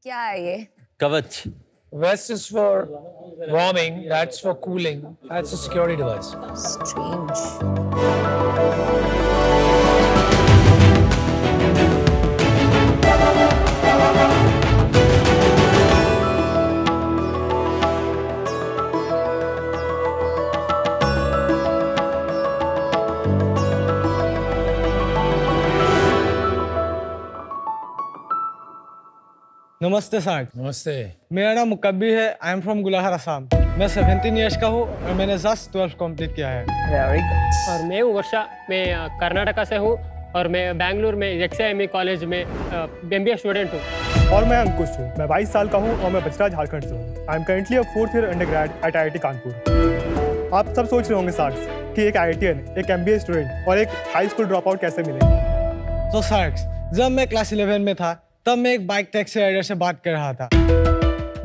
क्या है ये? कवच। Vest is for warming, that's for cooling, that's a security device. Strange. नमस्ते सर। नमस्ते। मेरा नाम मुकब्बिर है। I am from Gulahar Assam. मैं 17 इयर्स का हूँ और मैंने जस्ट 12 कंप्लीट किया है। Very good. और मैं हूँ वर्षा, मैं कर्नाटका से हूँ और मैं बेंगलुरु में XIME कॉलेज में MBA स्टूडेंट हूँ। और मैं अंकुश हूँ। मैं 22 साल का हूँ और मैं बचरा झारखंड से हूँ। I am currently a 4th year undergrad at IIT Kanpur. आप सब सोच रहे होंगे सार्क्स कि एक IITian, एक MBA स्टूडेंट और एक हाई स्कूल ड्रॉप आउट कैसे मिले। तो सार्क्स, जब मैं क्लास 11 में था तब मैं एक बाइक टैक्सी राइडर से बात कर रहा था।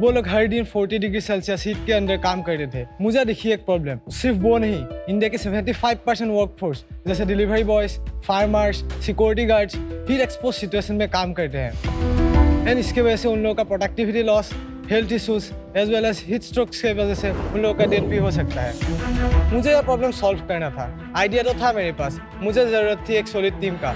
वो लोग हर दिन 40 डिग्री सेल्सियस हीट के अंदर काम कर रहे थे। मुझे दिखी एक प्रॉब्लम, सिर्फ वो नहीं, इंडिया के 75% वर्कफोर्स जैसे delivery boys, farmers, security guards heat expose situation में काम करते हैं। एंड इसके वजह से उन लोगों का productivity loss, health issues as well as heat strokes की वजह से उन लोगों का डेथ भी हो सकता है। मुझे यह प्रॉब्लम सॉल्व करना था। आइडिया तो था मेरे पास, मुझे ज़रूरत थी एक सॉलिड टीम का।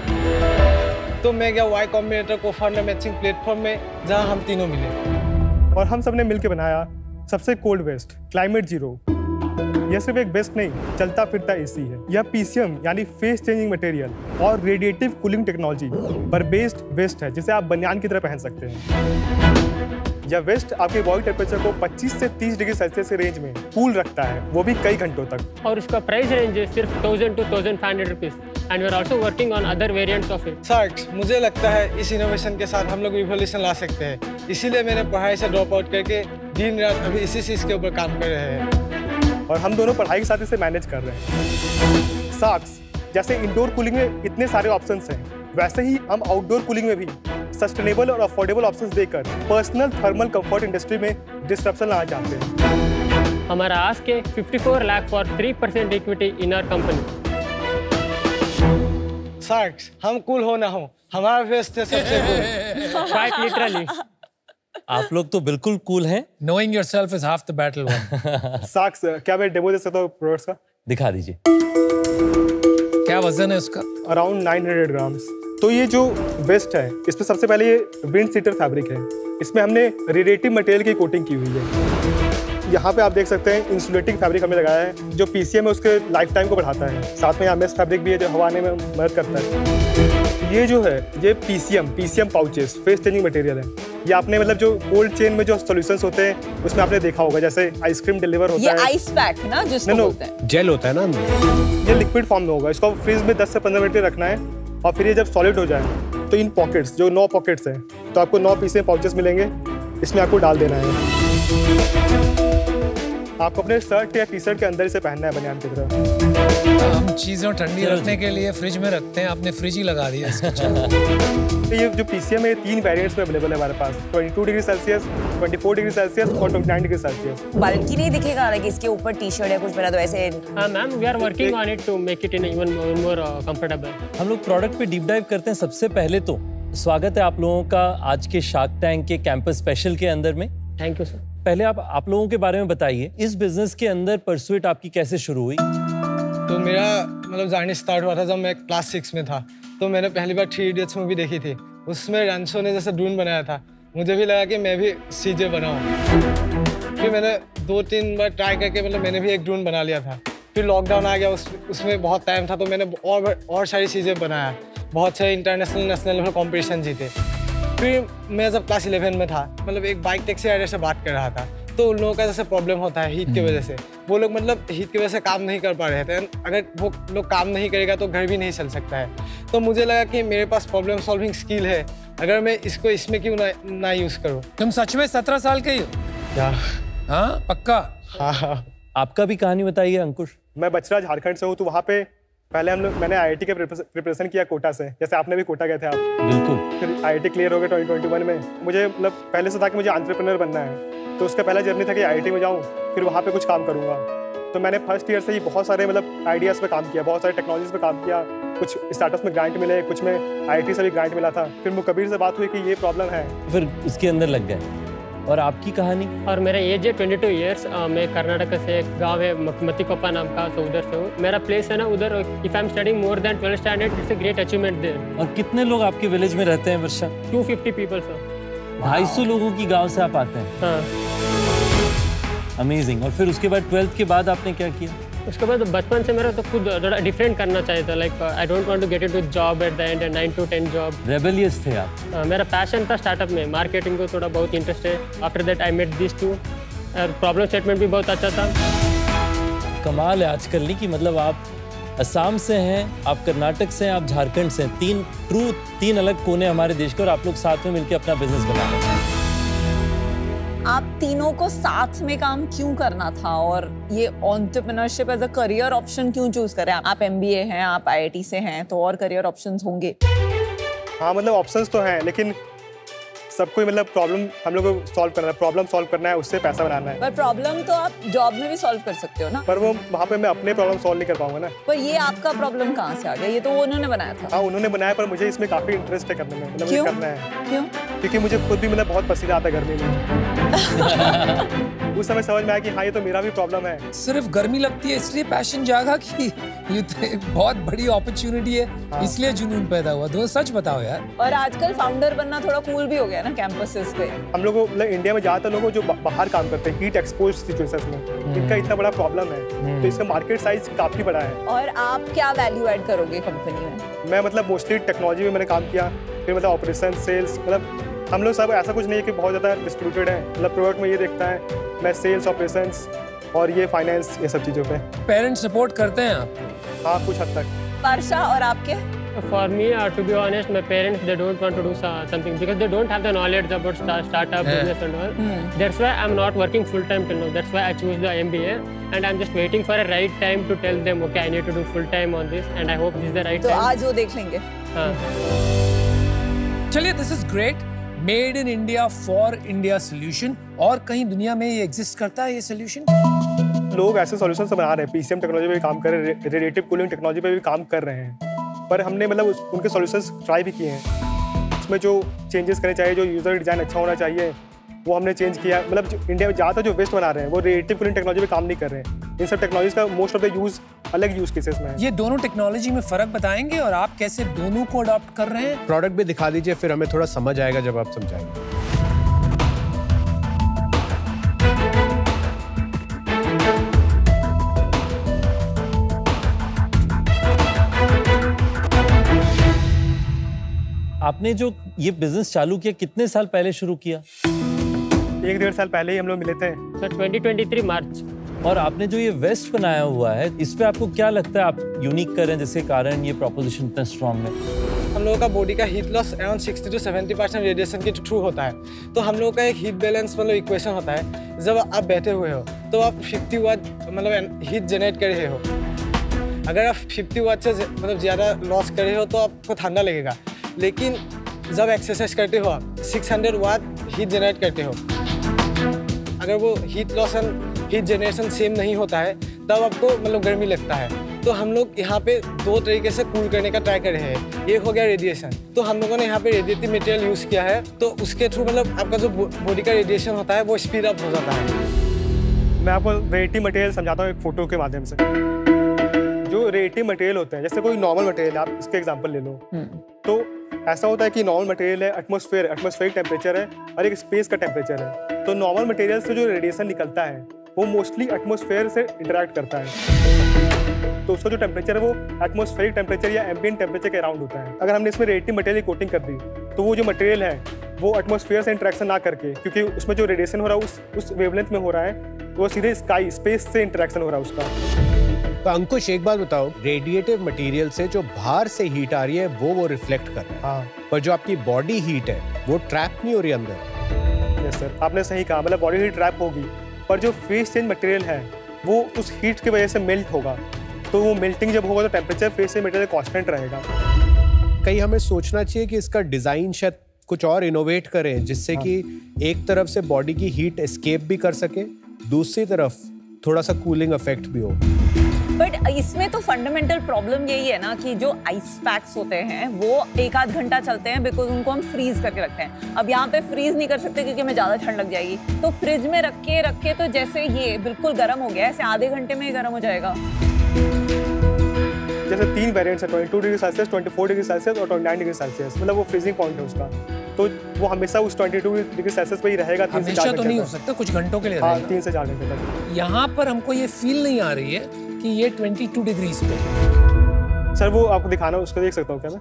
तो मैं गया वाई कॉम्बिनेटर को फाउंडर मैचिंग प्लेटफॉर्म में, जहां हम तीनों मिले और हम सब ने मिलकर बनाया सबसे कोल्ड वेस्ट क्लाइमेट जीरो। यह सिर्फ एक वेस्ट नहीं, चलता फिरता AC है। यह PCM यानी फेस चेंजिंग मटेरियल और रेडिएटिव कूलिंग टेक्नोलॉजी पर बेस्ड वेस्ट है, जिसे आप बनियान की तरह पहन सकते हैं। यह वेस्ट आपके बॉडी टेम्परेचर को 25 से 30 डिग्री सेल्सियस के रेंज में कूल रखता है, वो भी कई घंटों तक। और उसका प्राइस रेंज है सिर्फ 1000 to 1500 rupees. And we are also working on other variants of it. Sharks, मुझे लगता है इस इनोवेशन के साथ हम लोग रिवॉल्यूशन ला सकते हैं। इसीलिए मैंने पढ़ाई से ड्रॉप आउट करके दिन रात अभी इसी चीज़ के ऊपर काम कर रहे हैं। और हम दोनों पढ़ाई के साथ इसे मैनेज कर रहे हैं। सार्क्स, जैसे इंडोर कूलिंग में इतने सारे ऑप्शंस हैं, वैसे ही हम आउटडोर कूलिंग में भी सस्टेनेबल और अफोर्डेबल ऑप्शंस देकर पर्सनल थर्मल कंफर्ट इंडस्ट्री में डिस्ट्रप्शन लाना चाहते हैं। हमारा आस्क है 54 lakh for 3% equity in our company. Sharks, हम कूल हो ना हो, हमारा वेस्ट है सबसे कूल। Quite literally. आप लोग तो बिल्कुल कूल हैं। Knowing yourself is half the battle won. सार्क्स, क्या मैं डेमो दे सकता हूँ प्रोडक्ट्स का? दिखा दीजिए। क्या वजन है उसका? Around 900 grams. तो ये जो वेस्ट है, इसमें सबसे पहले ये विंड सीटर फैब्रिक है। इसमें हमने रेडिएटिव मटेरियल की कोटिंग की हुई है। यहाँ पे आप देख सकते हैं इंसुलेटिंग फैब्रिक हमने लगाया है, जो PCM है उसके लाइफ टाइम को बढ़ाता है। साथ में यहाँ मेश फैब्रिक भी है जो हवा आने में मदद करता है। ये जो है ये PCM pouches face changing material है। ये आपने मतलब जो कोल्ड चेन में जो सॉल्यूशंस होते हैं उसमें आपने देखा होगा, जैसे आइसक्रीम डिलीवर होता है। ये आइस पैक ना जिसको बोलते हैं। जेल होता है ना, ये लिक्विड फॉर्म में होगा। इसको फ्रीज में 10 से 15 मिनट रखना है और फिर ये जब सॉलिड हो जाए तो इन पॉकेट्स, जो 9 पॉकेट्स हैं, तो आपको 9 PCM पाउचेस मिलेंगे। इसमें आपको डाल देना है। आपको अपने शर्ट या टी-शर्ट के अंदर इसे पहनना है बनियान की तरह। हम चीज़ें ठंडी रखने के लिए फ्रिज में रखते हैं, आपने फ्रिज ही लगा दिया इसके। तो ये जो PCM है 3 वेरिएंट्स में अवेलेबल है हमारे पास, 22 डिग्री सेल्सियस, 24 डिग्री सेल्सियस और 29 डिग्री सेल्सियस। बल्कि नहीं दिखेगा कि इसके ऊपर टी-शर्ट या कुछ पहना तो ऐसे। Ma'am, we are working on it to make it in even more comfortable. हम लोग प्रोडक्ट पे डीप डाइव करते हैं। सबसे पहले तो स्वागत है आप लोगों का आज के शार्क टैंक के कैंपस स्पेशल के अंदर में। Thank you sir. पहले आप लोगों के बारे में बताइए, इस बिजनेस के अंदर परसुइट आपकी कैसे शुरू हुई? तो मेरा मतलब जर्नी स्टार्ट हुआ था जब मैं क्लास 6 में था। तो मैंने पहली बार 3 इडियट्स मूवी देखी थी। उसमें रंसो ने जैसे ड्रोन बनाया था, मुझे भी लगा कि मैं भी CJ बनाऊँ। फिर मैंने 2-3 बार ट्राई करके मतलब मैंने भी एक ड्रोन बना लिया था। फिर लॉकडाउन आ गया, उसमें बहुत टाइम था तो मैंने और सारी चीज़ें बनाया। बहुत सारे इंटरनेशनल नेशनल लेवल कॉम्पिटिशन जीते। फिर मैं जब क्लास 11 में था, मतलब एक बाइक टैक्सी राइडर से बात कर रहा था। तो उन लोगों का जैसे प्रॉब्लम होता है हीट की वजह से, वो लोग मतलब हीट की वजह से काम नहीं कर पा रहे थे। अगर वो लोग काम नहीं करेगा तो घर भी नहीं चल सकता है। तो मुझे लगा कि मेरे पास प्रॉब्लम सॉल्विंग स्किल है, अगर मैं इसको इसमें क्यों ना यूज़ करूँ। तुम सच में 17 साल के ही हो? क्या? हाँ, पक्का? हाँ। आपका भी कहानी बताइए अंकुश। मैं बचरा झारखंड से हूँ, तो वहाँ पे पहले मैंने IIT के प्रिपरेशन किया कोटा से, जैसे आपने भी कोटा गए थे आप। बिल्कुल। फिर IIT क्लियर हो गया 2021 में। मुझे मतलब पहले से था कि मुझे एंटरप्रेन्योर बनना है, तो उसका पहला जर्नी था कि IIT में जाऊँ, फिर वहाँ पे कुछ काम करूँगा। तो मैंने फर्स्ट ईयर से ही बहुत सारे मतलब आइडियाज़ पे काम किया, बहुत सारे टेक्नोलॉजीज़ पे काम किया। कुछ स्टार्टअप्स में ग्रांट मिले, कुछ में IIT से भी ग्रांट मिला था। फिर मुकबीर से बात हुई कि ये प्रॉब्लम है, फिर उसके अंदर लग गए। और आपकी कहानी? और मेरा एज है 22 ईयर्स। मैं कर्नाटक से एक गांव है मतिकोप्पा नाम का, तो उधर से हूँ। मेरा प्लेस है ना उधर। If I am studying more than 12th standard, it's a great achievement there. और कितने लोग आपके विलेज में रहते हैं वर्षा? 250 पीपल सर। 250 लोगों की गांव से आप आते हैं? हाँ। अमेजिंग। और फिर उसके बाद 12th के बाद आपने क्या किया? उसके बाद बचपन से मेरा तो खुद थोड़ा डिफरेंट करना चाहिए था। Like I don't want to get into job at the end, 9 to 10 job. Rebellious थे आप? मेरा पैशन था स्टार्टअप में, मार्केटिंग को थोड़ा बहुत इंटरेस्ट है। After that I met this two. Problem statement भी बहुत अच्छा था। कमाल है आजकल नहीं कि मतलब आप असम से हैं, आप कर्नाटक से हैं, आप झारखंड से हैं। तीन अलग कोने हमारे देश के, और आप लोग साथ में मिलकर अपना बिजनेस बना रहे हैं। आप तीनों को साथ में काम क्यों करना था और ये entrepreneurship as a career option क्यों चूज करें? आप MBA हैं, आप IIT से हैं, तो और करियर ऑप्शंस होंगे। हाँ मतलब ऑप्शंस तो हैं, लेकिन सबको मतलब प्रॉब्लम हम लोग को सॉल्व करना है, प्रॉब्लम सॉल्व करना है, उससे पैसा बनाना है। पर प्रॉब्लम तो आप जॉब में भी सॉल्व कर सकते हो ना। पर वो वहाँ पे मैं अपने प्रॉब्लम सॉल्व नहीं कर पाऊंगा ना। पर ये आपका प्रॉब्लम कहाँ से आ गया? ये तो उन्होंने बनाया था। हाँ उन्होंने बनाया, पर मुझे इसमें काफी इंटरेस्ट है करने में, मतलब क्यों? मुझे करना है। क्यों? क्योंकि मुझे खुद भी मतलब बहुत पसीना आता है गर्मी में। उस समय समझ में आया कि हाँ ये तो मेरा भी प्रॉब्लम है। सिर्फ गर्मी लगती है इसलिए पैशन जागा कि ये तो एक बहुत बड़ी अपॉर्चुनिटी है, इसलिए जुनून पैदा हुआ। तो सच बताओ यार। और आजकल फाउंडर बनना थोड़ा कूल भी हो गया ना कैंपसेस पे। हम लोग मतलब इंडिया में ज्यादातर लोग जो बाहर काम करते हैं हीट एक्सपोज सिचुएशंस में, इनका इतना बड़ा प्रॉब्लम है, तो इसका मार्केट साइज काफी बड़ा है। और आप क्या वैल्यू ऐड करोगे कंपनी में? मैं मतलब मोस्टली टेक्नोलॉजी में मैंने काम किया, फिर मतलब ऑपरेशन, सेल्स, मतलब हम लोग सब ऐसा कुछ नहीं है कि बहुत ज़्यादा डिस्ट्रीब्यूटेड है। मतलब प्रोडक्ट में ये देखता है, मैं सेल्स, ऑपरेशंस और ये फाइनेंस, ये सब चीज़ों पे। पेरेंट्स सपोर्ट करते हैं आपको? हाँ कुछ हद तक। वर्षा और आपके? For me, to be honest, my parents, they don't want to do something because they don't have the knowledge about startup business and all. That's why I'm not working full time till now. That's why I choose the MBA, and I'm just waiting for a right time to tell them, okay, I need to do full time on this, and I hope this is the right तो time. आज वो देख लेंगे। हाँ। चलिए, this is great. Made in India for India solution. और कहीं दुनिया में ये एग्जिस्ट करता है ये सोल्यूशन? लोग ऐसे सॉल्यूशंस बना रहे हैं, PCM टेक्नोलॉजी पे भी काम कर रहे हैं, रेडिएटिव कूलिंग टेक्नोलॉजी पे भी काम कर रहे हैं, पर हमने मतलब उनके सॉल्यूशंस ट्राई भी किए हैं। उसमें जो चेंजेस करने चाहिए, जो यूज़र डिज़ाइन अच्छा होना चाहिए, वो हमने चेंज किया। मतलब इंडिया में ज़्यादातर जो वेस्ट बना रहे हैं वो रेडिएटिव कूलिंग टेक्नोलॉजी पे काम नहीं कर रहे हैं। इन सब टेक्नोलॉजीज का मोस्ट ऑफ द यूज़ अलग यूज़ केसेस में है। ये दोनों टेक्नोलॉजी में फर्क बताएंगे और आप कैसे दोनों को अडॉप्ट कर रहे हैं? प्रोडक्ट भी दिखा दीजिए, फिर हमें थोड़ा समझ आएगा जब आप समझाएंगे। आपने जो ये बिजनेस चालू किया कितने साल पहले शुरू किया? 1-1.5 साल पहले ही हम लोग मिले थे। So 2023 मार्च। और आपने जो ये वेस्ट बनाया हुआ है, इस पे आपको क्या लगता है आप यूनिक कर रहे हैं, जिसके कारण ये प्रोपोजिशन इतना स्ट्रॉन्ग है? हम लोगों का बॉडी का heat loss around 60 to 70% radiation के थ्रू होता है। तो हम लोगों का एक हीट बैलेंस मतलब इक्वेशन होता है। जब आप बैठे हुए हो तो आप 50 वाट मतलब हीट जनरेट कर रहे हो। अगर आप 50 वाट से मतलब ज़्यादा लॉस कर रहे हो तो आपको ठंडा लगेगा, लेकिन जब एक्सरसाइज करते हो आप 600 वाट हीट जनरेट करते हो। अगर वो heat loss and heat generation same नहीं होता है तब आपको मतलब गर्मी लगता है। तो हम लोग यहाँ पे दो तरीके से कूल करने का ट्राई कर रहे हैं। एक हो गया रेडिएशन, तो हम लोगों ने यहाँ पे रेडिएटिव मटेरियल यूज़ किया है, तो उसके थ्रू मतलब आपका जो बॉडी का रेडिएशन होता है वो स्पीड अप हो जाता है। मैं आपको रेडिएटिव मटेरियल समझाता हूँ एक फोटो के माध्यम से। जो रेडिएटिव मटेरियल होते हैं, जैसे कोई नॉर्मल मटेरियल है, आप इसके एग्जांपल ले लो, तो ऐसा होता है कि नॉर्मल मटेरियल है, एटमॉस्फेरिक टेम्परेचर है और एक स्पेस का टेम्परेचर है। तो नॉर्मल मटेरियल से जो रेडिएशन निकलता है वो मोस्टली एटमॉस्फेयर से इंटरेक्ट करता है, तो उसका जो टेम्परेचर है वो एटमॉस्फेरिक टेम्परेचर या एम्बिएंट टेम्परेचर के अराउंड होता है। अगर हमने इसमें रेडिएटिव मटेरियल की कोटिंग कर दी तो वो जो मटेरियल है वो एटमॉस्फेयर से इंटरेक्शन ना करके, क्योंकि उसमें जो रेडिएशन हो रहा है उस वेवलेंथ में हो रहा है, वो सीधे स्पेस से इंटरेक्शन हो रहा है उसका। तो अंकुश एक बात बताओ, रेडिएटिव मटेरियल से जो बाहर से हीट आ रही है वो रिफ्लेक्ट कर रहा है, हाँ, पर जो आपकी बॉडी हीट है वो ट्रैप नहीं हो रही अंदर। यस सर, आपने सही कहा। मतलब बॉडी हीट ट्रैप होगी, पर जो फेस चेंज मटेरियल है वो उस हीट की वजह से मेल्ट होगा, तो वो मेल्टिंग जब होगा तो temperature face change material constant रहेगा। कहीं हमें सोचना चाहिए कि इसका डिजाइन शायद कुछ और इनोवेट करें, जिससे कि एक तरफ से बॉडी की हीट एस्केप भी कर सके, दूसरी तरफ थोड़ा सा कूलिंग इफेक्ट भी हो। बट इसमें तो फंडामेंटल प्रॉब्लम यही है ना कि जो आइस पैक्स होते हैं वो 1-8 घंटा चलते हैं बिकॉज उनको हम फ्रीज करके रखते हैं। अब यहाँ पे फ्रीज नहीं कर सकते क्योंकि हमें ज़्यादा ठंड लग जाएगी, तो फ्रिज में रख के तो जैसे ये बिल्कुल गर्म हो गया, ऐसे आधे घंटे में ही गर्म हो जाएगा। जैसे 3 वेरिएंट्स है, 22 डिग्री सेल्सियस, 24 डिग्री सेल्सियस और 29 डिग्री सेल्सियस, मतलब वो फ्रीजिंग पॉइंट है उसका, तो वो हमेशा उस 22 डिग्री सेल्सियस पे ही रहेगा। 3 से 4 घंटे तो नहीं हो सकता, कुछ घंटों के लिए हाँ, रहेगा। 3 से 4 घंटे तक। यहाँ पर हमको ये फील नहीं आ रही है कि ये 22 डिग्रीज पे है। सर वो आपको दिखाना, उसको देख सकता हूँ क्या मैं?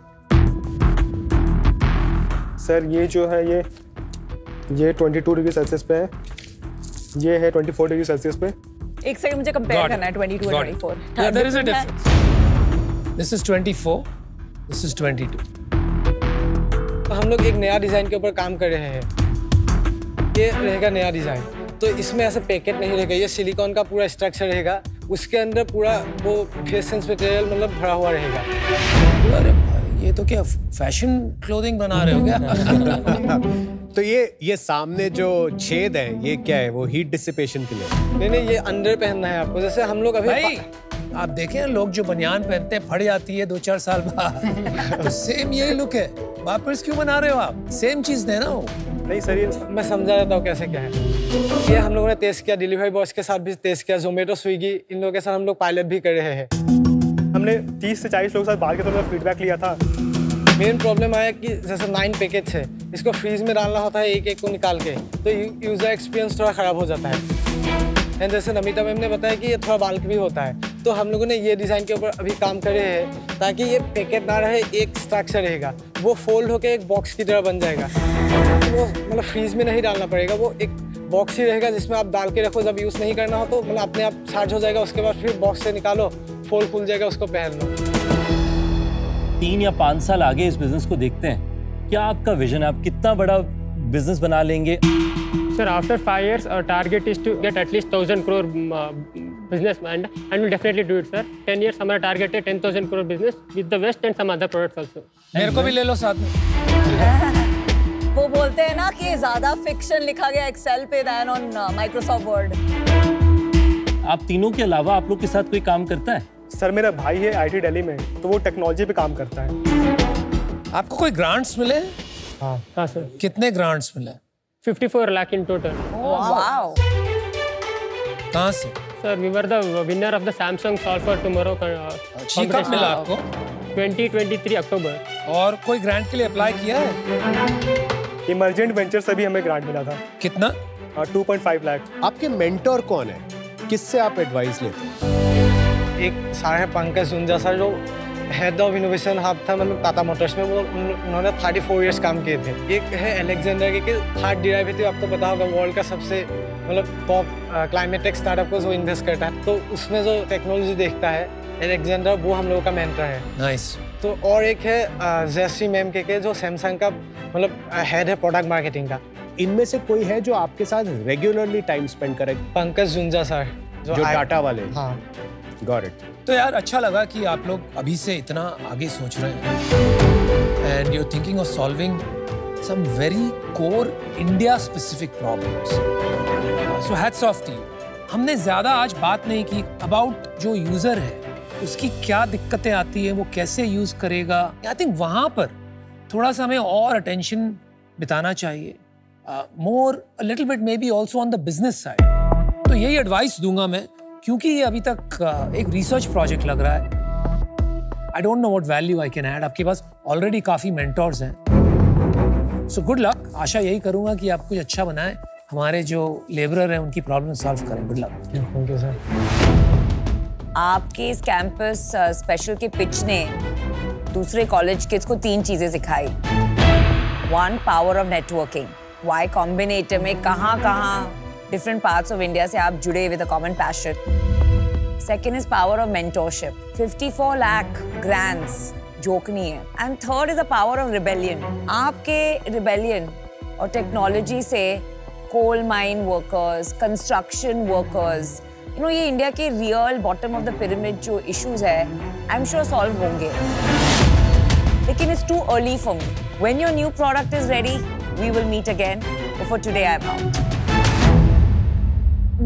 सर ये जो है ये 22 डिग्री सेल्सियस पे है, ये है 24 डिग्री सेल्सियस पे। एक सेकंड मुझे कंपेयर करना है 22 और 24। Yeah, there is a difference. This is 24, this is 22. हम लोग एक नया डिज़ाइन के ऊपर काम कर रहे हैं। ये रहेगा नया डिज़ाइन, तो इसमें ऐसा पैकेट नहीं रहेगा, ये सिलिकॉन का पूरा स्ट्रक्चर रहेगा, उसके अंदर पूरा वो फेस सेंस मटेरियल मतलब भरा हुआ रहेगा। अरे भाई, ये तो क्या फैशन क्लोथिंग बना रहे हो क्या? तो ये सामने जो छेद है ये क्या है? वो हीट डिसिपेशन के लिए? नहीं, ये अंडर पहनना है आपको। जैसे हम लोग अभी भाई आप देखें लोग जो बनियान पहनते हैं फट जाती है 2-4 साल बाद, तो सेम यही लुक है। वापस क्यों बना रहे हो आप? सेम चीज देना हो। नहीं सर, ये मैं समझा देता हूँ कैसे क्या है। ये हम लोगों ने टेस्ट किया, डिलीवरी बॉयज के साथ भी टेस्ट किया, जोमेटो, स्विगी, इन लोगों के साथ हम लोग पायलट भी कर रहे हैं। हमने 30 से 40 लोगों के साथ बात किया, तो फीडबैक लिया था। मेन प्रॉब्लम आया कि जैसे 9 पैकेट्स है, इसको फ्रीज में डालना होता है एक एक को निकाल के, तो यूजर एक्सपीरियंस थोड़ा ख़राब हो जाता है। एंड जैसे नमिता मैम ने बताया कि ये थोड़ा बाल्क भी होता है, तो हम लोगों ने ये डिज़ाइन के ऊपर अभी काम कर रहे हैं ताकि ये पैकेट ना रहे, एक स्ट्रक्चर रहेगा, वो फोल्ड होकर एक बॉक्स की तरह बन जाएगा। वो मतलब फ्रीज में नहीं डालना पड़ेगा, वो एक बॉक्स ही रहेगा जिसमें आप डाल के रखो, जब यूज़ नहीं करना हो तो मतलब अपने आप चार्ज हो जाएगा, उसके बाद फिर बॉक्स से निकालो, फोल्ड खुल जाएगा, उसको पहन लो। 3 या 5 साल आगे इस बिजनेस को देखते हैं, क्या आपका विजन है? आप कितना बड़ा बिजनेस बना लेंगे? Sir, after 5 years, our target is to get at least 1,000 crore business, and we'll definitely do it, sir. 10 years, हमारा target है 10,000 crore business with the West and some other products also. मेरे को भी ले लो साथ में। वो बोलते हैं ना कि ज्यादा फिक्शन लिखा गया एक्सेल पे देन ऑन माइक्रोसॉफ्ट वर्ड। आप तीनों के अलावा आप लोग के साथ कोई काम करता है? सर मेरा भाई है IT दिल्ली में, तो वो टेक्नोलॉजी पे काम करता है। आपको कोई ग्रांट्स मिले? हाँ सर। कितने ग्रांट्स मिले? 54 lakh in total. वाओ। कहाँ से? Sir, we were the winner of the Samsung Solve for Tomorrow अच्छी कब मिला आपको? 2023 अक्टूबर। और कोई ग्रांट के लिए अप्लाई किया है? इमर्जेंट वेंचर से भी हमें ग्रांट मिला था। कितना? 2.5 लाख। आपके मेंटोर कौन है? किससे आप एडवाइस लेते हैं? एक सर है पंकज जुंजा सर, जो हेड ऑफ इनोवेशन हब था मतलब टाटा मोटर्स में, वो उन्होंने 34 इयर्स काम किए थे। एक है अलेक्जेंडर के थर्ड डेरिवेटिव, आपको पता होगा वर्ल्ड का सबसे मतलब टॉप क्लाइमेट टेक स्टार्टअप को जो इन्वेस्ट करता है, तो उसमें जो टेक्नोलॉजी देखता है अलेक्जेंडर, वो हम लोगों का मेंटर है। नाइस। तो और एक है जयश्री मैम के जो सैमसंग का मतलब हेड है प्रोडक्ट मार्केटिंग का। इनमें से कोई है जो आपके साथ रेगुलरली टाइम स्पेंड करे? पंकज जुंजा सर जो टाटा वाले। हाँ, गॉट इट। तो यार अच्छा लगा कि आप लोग अभी से इतना आगे सोच रहे हैं and you are thinking of solving some very core India specific problems. So hats off to you. हमने ज्यादा आज बात नहीं की अबाउट जो यूजर है उसकी क्या दिक्कतें आती है, वो कैसे यूज करेगा। आई थिंक वहां पर थोड़ा सा हमें और अटेंशन बिताना चाहिए, more a little bit maybe also on the business side. तो यही एडवाइस दूंगा मैं, क्योंकि ये अभी तक एक रिसर्च प्रोजेक्ट लग रहा है। I don't know what value I can add. आपके पास ऑलरेडी काफी मेंटोर्स हैं, सो गुड लक। आशा यही करूंगा कि आप कुछ अच्छा बनाएं, हमारे जो लेबरर हैं उनकी प्रॉब्लम सॉल्व करें। Good luck. Thank you sir. आपके इस कैंपस स्पेशल के पिच ने दूसरे कॉलेज किड्स को 3 चीजें सिखाई। 1, power of networking. Y Combinator में कहाँ डिफरेंट पार्ट्स ऑफ इंडिया से आप जुड़े with a common passion. Second is power of mentorship. 54 lakh grants joke नहीं है। And third is the power of rebellion. आपके रिबेलियन और टेक्नोलॉजी से coal mine workers, construction workers, you know, ये India के real bottom of the pyramid जो issues है I am sure solve होंगे, लेकिन it's to early for me. When your new product is ready we will meet again, but for today I am out.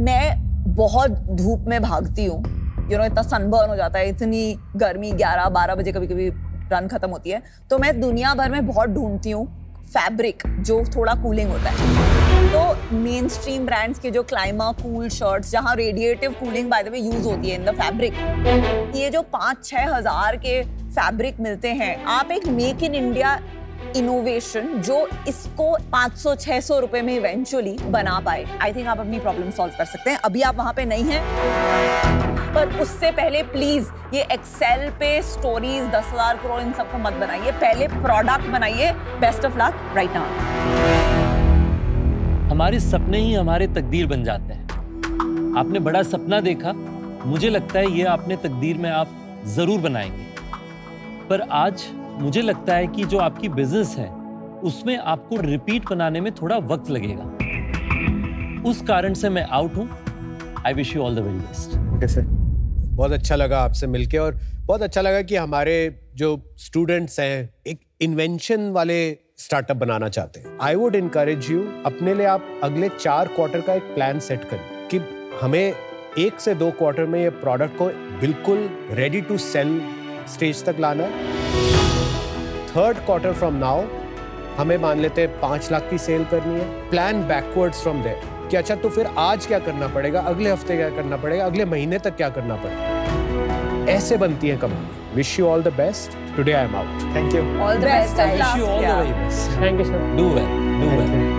मैं बहुत धूप में भागती हूँ, इतना सनबर्न हो जाता है, इतनी गर्मी, 11-12 बजे कभी कभी रन खत्म होती है, तो मैं दुनिया भर में बहुत ढूंढती हूँ फैब्रिक जो थोड़ा कूलिंग होता है। तो मेन स्ट्रीम ब्रांड्स के जो क्लाइमा कूल शर्ट्स, जहाँ radiative cooling by the way use होती है इन द फैब्रिक, ये जो 5-6 हज़ार के फैब्रिक मिलते हैं, आप एक मेक इन इंडिया इनोवेशन जो इसको 500-600 रुपए में इवेंचुअली बना पाए, आई थिंक आप अपनी प्रॉब्लम सॉल्व कर सकते हैं। अभी आप वहां पे नहीं हैं, पर उससे पहले प्लीज ये एक्सेल पे स्टोरीज 10,000 करोड़ इन सबको मत बनाइए, पहले प्रोडक्ट बनाइए। Best of luck right now. हमारे सपने ही हमारे तकदीर बन जाते हैं। आपने बड़ा सपना देखा, मुझे लगता है ये आपने तकदीर में आप जरूर बनाएंगे, पर आज मुझे लगता है कि जो आपकी बिजनेस है उसमें आपको रिपीट बनाने में थोड़ा वक्त लगेगा। उस कारण से मैं आउट हूं। I wish you all the very best. कैसे? बहुत अच्छा लगा आपसे मिलके, और बहुत अच्छा लगा कि हमारे जो स्टूडेंट्स हैं एक इन्वेंशन वाले स्टार्टअप बनाना चाहते हैं। आई वुड इनकरेज यू, अपने लिए आप अगले 4 क्वार्टर का एक प्लान सेट करें कि हमें 1 से 2 क्वार्टर में ये प्रोडक्ट को बिल्कुल रेडी टू सेल स्टेज तक लाना है। 3rd क्वार्टर फ्रॉम नाउ हमें मान लेते हैं 5 लाख की सेल करनी है। प्लान बैकवर्ड्स फ्रॉम देयर कि अच्छा तो फिर आज क्या करना पड़ेगा, अगले हफ्ते क्या करना पड़ेगा, अगले महीने तक क्या करना पड़ेगा। ऐसे बनती है company. Wish you all the best. Today I am out. Thank you. All the best. I wish you all the very best. Thank you, sir. Do well. Do well.